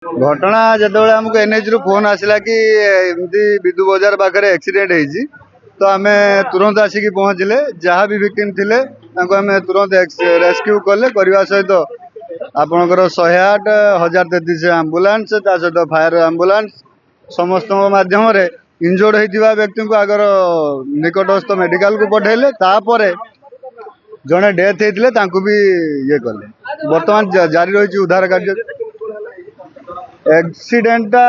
घटना जितेबाला आमको एनएच रु फोन आसला कि एमती विदु बजार पाखे एक्सीडेंट होती तो आम तुरंत आसिक पहुँचले जहाँ भी विक्टिम थे आम तुरंत रेस्क्यू कले करने सहित आपणकर 108 1033 आंबुलांस सहित फायर आंबुलांस समस्त माध्यम इंजोर्ड होता व्यक्ति को आगर निकटस्थ मेडिकल को पठेले तापर जड़े डेथ होते भी ये कले बर्तमान जारी रही उद्धार कार्य। एक्सीडेंटा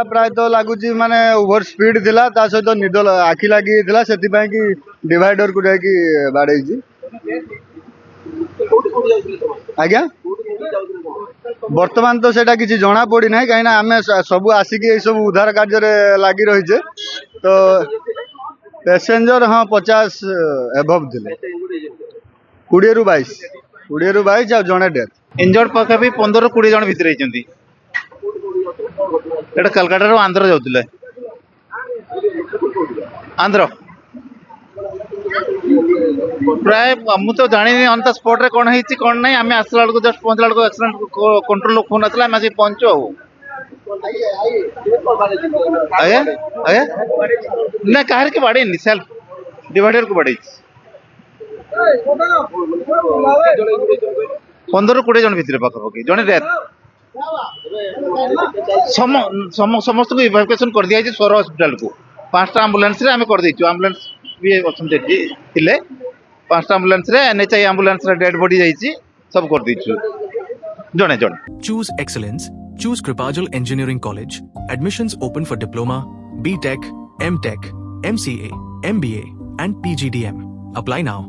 प्राय तो लगुच माने ओवर स्पीड थिला ता सहित निद आखि लगी से डिवाइडर को जाकि बाड़े आज्ञा बर्तमान तो सेटा किसी जना पड़ी ना कहीं आम सब आसिक सब उद्धार कार्य लगी रही तो पैसेंजर हाँ 50 एभव थे 20 रु 22 जड़े डेथ इंजर्ड पाखे भी 15-20 जन भितर एटा कलकाटा रो आंध्र जाउतिले आंध्र प्राय मु तो जानी ऑन द स्पॉट रे कोन हेछि कोन नै आमे आसला को जस्ट पहुंचला को एक्सीडेंट कंट्रोल फोन आतला आमे पहुंचो आया आया ना कार के बाड़े नि सेल्फ डिवाइडर को बाड़े 15-20 जन भितर पाखा पकी जने डेथ समस्त को इवैक्यूएशन कर दिया स्वर हॉस्पिटल को 5टा एम्बुलेंस रे आमे कर देछु एम्बुलेंस भी अछन थिले 5टा एम्बुलेंस रे एनएचआई एम्बुलेंस रे डेड बॉडी जाईची सब कर देछु जने जने। Choose excellence. Choose Kripajal Engineering College. Admissions open for diploma, BTech, MTech, MCA, MBA and PGDM. Apply now.